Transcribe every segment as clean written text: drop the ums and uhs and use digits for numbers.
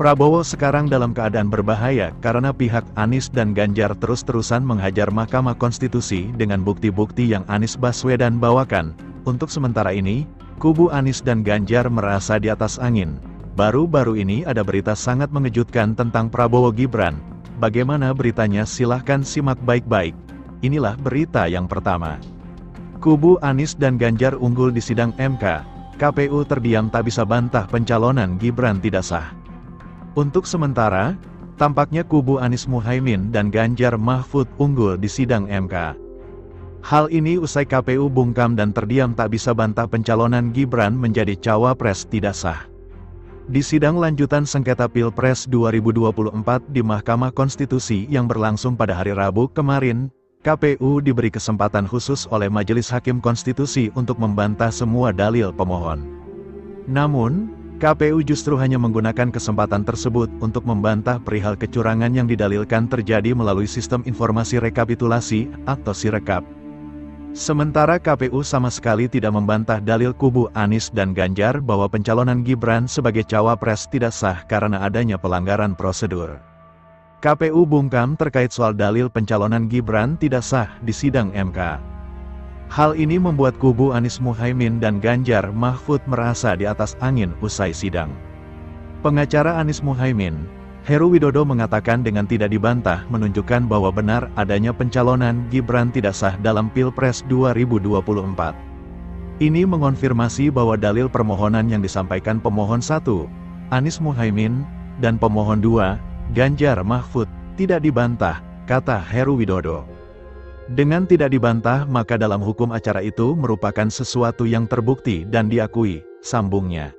Prabowo sekarang dalam keadaan berbahaya karena pihak Anies dan Ganjar terus-terusan menghajar Mahkamah Konstitusi dengan bukti-bukti yang Anies Baswedan bawakan. Untuk sementara ini, kubu Anies dan Ganjar merasa di atas angin. Baru-baru ini ada berita sangat mengejutkan tentang Prabowo Gibran. Bagaimana beritanya? Silahkan simak baik-baik. Inilah berita yang pertama. Kubu Anies dan Ganjar unggul di sidang MK. KPU terdiam tak bisa bantah pencalonan Gibran tidak sah. Untuk sementara, tampaknya kubu Anies Muhaimin dan Ganjar Mahfud unggul di sidang MK. Hal ini usai KPU bungkam dan terdiam tak bisa bantah pencalonan Gibran menjadi cawapres tidak sah. Di sidang lanjutan sengketa Pilpres 2024 di Mahkamah Konstitusi yang berlangsung pada hari Rabu kemarin, KPU diberi kesempatan khusus oleh Majelis Hakim Konstitusi untuk membantah semua dalil pemohon. Namun, KPU justru hanya menggunakan kesempatan tersebut untuk membantah perihal kecurangan yang didalilkan terjadi melalui sistem informasi rekapitulasi atau Sirekap. Sementara KPU sama sekali tidak membantah dalil kubu Anies dan Ganjar bahwa pencalonan Gibran sebagai cawapres tidak sah karena adanya pelanggaran prosedur. KPU bungkam terkait soal dalil pencalonan Gibran tidak sah di sidang MK. Hal ini membuat kubu Anies Muhaimin dan Ganjar Mahfud merasa di atas angin usai sidang. Pengacara Anies Muhaimin, Heru Widodo mengatakan dengan tidak dibantah menunjukkan bahwa benar adanya pencalonan Gibran tidak sah dalam Pilpres 2024. Ini mengonfirmasi bahwa dalil permohonan yang disampaikan pemohon 1, Anies Muhaimin, dan pemohon 2, Ganjar Mahfud, tidak dibantah, kata Heru Widodo. Dengan tidak dibantah maka dalam hukum acara itu merupakan sesuatu yang terbukti dan diakui, sambungnya.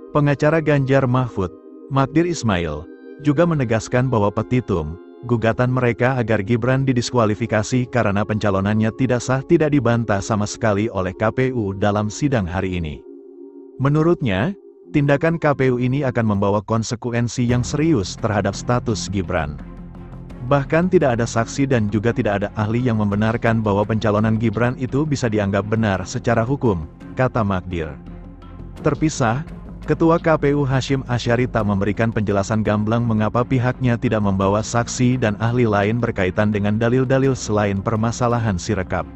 Pengacara Ganjar Mahfud, Magdir Ismail, juga menegaskan bahwa petitum, gugatan mereka agar Gibran didiskualifikasi karena pencalonannya tidak sah tidak dibantah sama sekali oleh KPU dalam sidang hari ini. Menurutnya, tindakan KPU ini akan membawa konsekuensi yang serius terhadap status Gibran. Bahkan tidak ada saksi dan juga tidak ada ahli yang membenarkan bahwa pencalonan Gibran itu bisa dianggap benar secara hukum, kata Magdir. Terpisah, Ketua KPU Hashim Asyari tak memberikan penjelasan gamblang mengapa pihaknya tidak membawa saksi dan ahli lain berkaitan dengan dalil-dalil selain permasalahan Sirekap.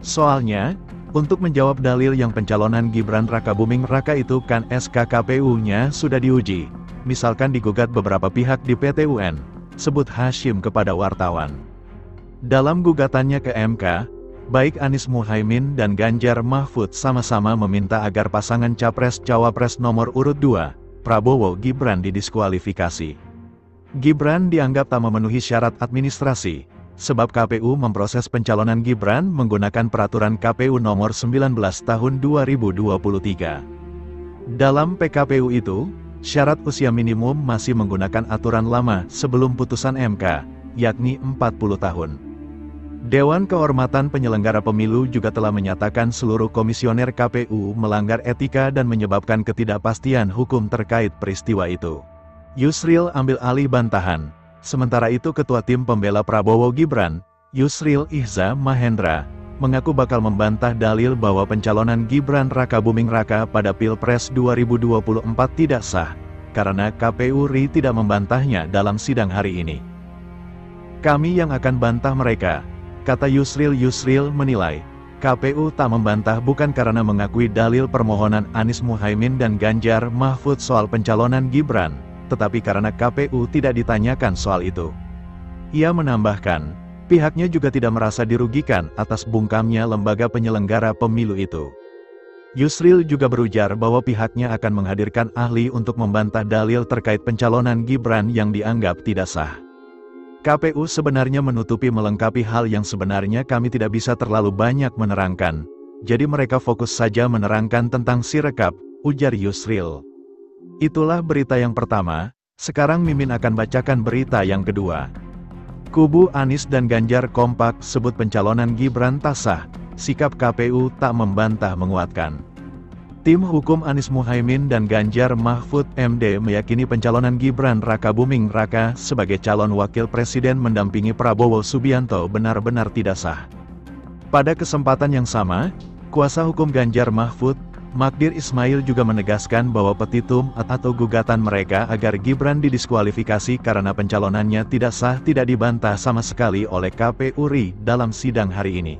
Soalnya, untuk menjawab dalil yang pencalonan Gibran Rakabuming Raka itu kan SK KPU-nya sudah diuji, misalkan digugat beberapa pihak di PT UN. Sebut Hashim kepada wartawan. Dalam gugatannya ke MK, baik Anies Muhaimin dan Ganjar Mahfud sama-sama meminta agar pasangan Capres-Cawapres nomor urut 2, Prabowo Gibran didiskualifikasi. Gibran dianggap tak memenuhi syarat administrasi, sebab KPU memproses pencalonan Gibran menggunakan peraturan KPU nomor 19 tahun 2023. Dalam PKPU itu, syarat usia minimum masih menggunakan aturan lama sebelum putusan MK, yakni 40 tahun. Dewan Kehormatan Penyelenggara Pemilu juga telah menyatakan seluruh komisioner KPU melanggar etika dan menyebabkan ketidakpastian hukum terkait peristiwa itu. Yusril ambil alih bantahan. Sementara itu Ketua Tim Pembela Prabowo Gibran, Yusril Ihza Mahendra, mengaku bakal membantah dalil bahwa pencalonan Gibran Rakabuming Raka pada Pilpres 2024 tidak sah, karena KPU RI tidak membantahnya dalam sidang hari ini. Kami yang akan bantah mereka, kata Yusril. Yusril menilai, KPU tak membantah bukan karena mengakui dalil permohonan Anies Muhaimin dan Ganjar Mahfud soal pencalonan Gibran, tetapi karena KPU tidak ditanyakan soal itu. Ia menambahkan, pihaknya juga tidak merasa dirugikan atas bungkamnya lembaga penyelenggara pemilu itu. Yusril juga berujar bahwa pihaknya akan menghadirkan ahli untuk membantah dalil terkait pencalonan Gibran yang dianggap tidak sah. KPU sebenarnya menutupi melengkapi hal yang sebenarnya kami tidak bisa terlalu banyak menerangkan, jadi mereka fokus saja menerangkan tentang Sirekap, ujar Yusril. Itulah berita yang pertama, sekarang Mimin akan bacakan berita yang kedua. Kubu Anies dan Ganjar kompak sebut pencalonan Gibran tak sah, sikap KPU tak membantah menguatkan. Tim hukum Anies Muhaimin dan Ganjar Mahfud MD meyakini pencalonan Gibran Rakabuming Raka sebagai calon wakil presiden mendampingi Prabowo Subianto benar-benar tidak sah. Pada kesempatan yang sama, kuasa hukum Ganjar Mahfud, Magdir Ismail juga menegaskan bahwa petitum atau gugatan mereka agar Gibran didiskualifikasi karena pencalonannya tidak sah tidak dibantah sama sekali oleh KPU RI dalam sidang hari ini.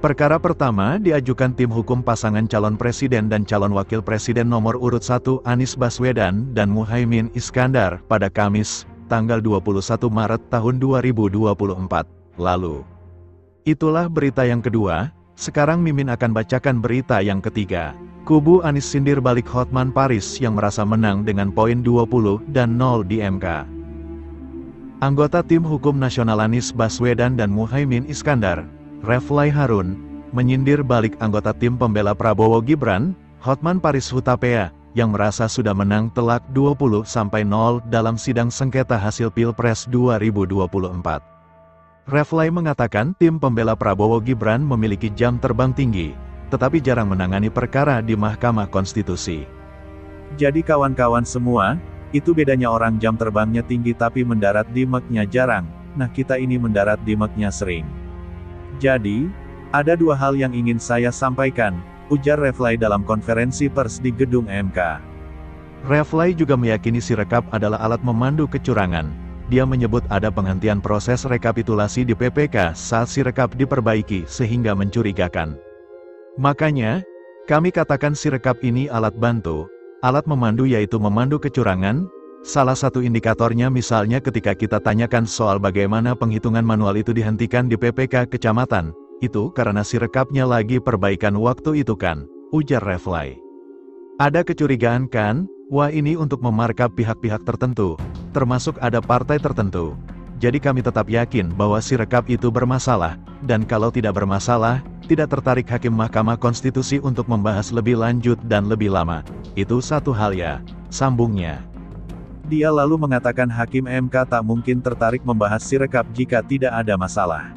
Perkara pertama diajukan tim hukum pasangan calon presiden dan calon wakil presiden nomor urut 1 Anies Baswedan dan Muhaimin Iskandar pada Kamis, tanggal 21 Maret tahun 2024 lalu. Itulah berita yang kedua. Sekarang Mimin akan bacakan berita yang ketiga. Kubu Anies sindir balik Hotman Paris yang merasa menang dengan poin 20 dan 0 di MK. Anggota tim hukum nasional Anies Baswedan dan Muhaimin Iskandar, Reflay Harun, menyindir balik anggota tim pembela Prabowo Gibran, Hotman Paris Hutapea, yang merasa sudah menang telak 20-0 dalam sidang sengketa hasil Pilpres 2024. Reflay mengatakan tim pembela Prabowo Gibran memiliki jam terbang tinggi, tetapi jarang menangani perkara di Mahkamah Konstitusi. Jadi kawan-kawan semua, itu bedanya orang jam terbangnya tinggi tapi mendarat di MEK-nya jarang, nah kita ini mendarat di MEK-nya sering. Jadi, ada dua hal yang ingin saya sampaikan, ujar Reflay dalam konferensi pers di gedung MK. Reflay juga meyakini Sirekap adalah alat memandu kecurangan. Dia menyebut ada penghentian proses rekapitulasi di PPK saat Sirekap diperbaiki sehingga mencurigakan. Makanya, kami katakan Sirekap ini alat bantu, alat memandu yaitu memandu kecurangan. Salah satu indikatornya misalnya ketika kita tanyakan soal bagaimana penghitungan manual itu dihentikan di PPK kecamatan, itu karena Sirekapnya lagi perbaikan waktu itu kan, ujar Reflay. Ada kecurigaan kan? Wah, ini untuk memarkap pihak-pihak tertentu, termasuk ada partai tertentu. Jadi kami tetap yakin bahwa Sirekap itu bermasalah, dan kalau tidak bermasalah, tidak tertarik Hakim Mahkamah Konstitusi untuk membahas lebih lanjut dan lebih lama. Itu satu hal ya, sambungnya. Dia lalu mengatakan Hakim MK tak mungkin tertarik membahas Sirekap jika tidak ada masalah.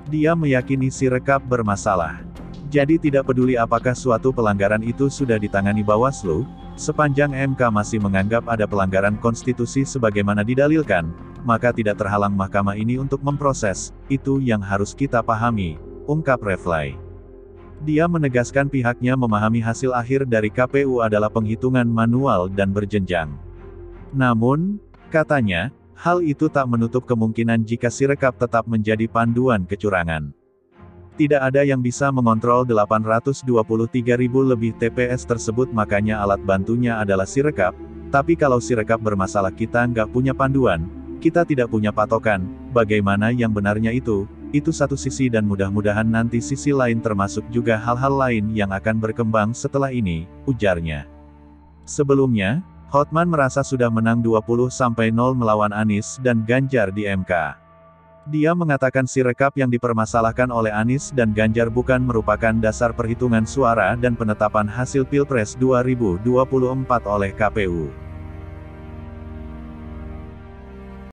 Dia meyakini Sirekap bermasalah. Jadi tidak peduli apakah suatu pelanggaran itu sudah ditangani Bawaslu, sepanjang MK masih menganggap ada pelanggaran konstitusi sebagaimana didalilkan, maka tidak terhalang mahkamah ini untuk memproses, itu yang harus kita pahami, ungkap Reflay. Dia menegaskan pihaknya memahami hasil akhir dari KPU adalah penghitungan manual dan berjenjang. Namun, katanya, hal itu tak menutup kemungkinan jika Sirekap tetap menjadi panduan kecurangan. Tidak ada yang bisa mengontrol 823.000 lebih TPS tersebut, makanya alat bantunya adalah Sirekap. Tapi kalau Sirekap bermasalah kita nggak punya panduan, kita tidak punya patokan, bagaimana yang benarnya itu satu sisi dan mudah-mudahan nanti sisi lain termasuk juga hal-hal lain yang akan berkembang setelah ini, ujarnya. Sebelumnya, Hotman merasa sudah menang 20-0 melawan Anies dan Ganjar di MK. Dia mengatakan Sirekap yang dipermasalahkan oleh Anies dan Ganjar bukan merupakan dasar perhitungan suara dan penetapan hasil Pilpres 2024 oleh KPU.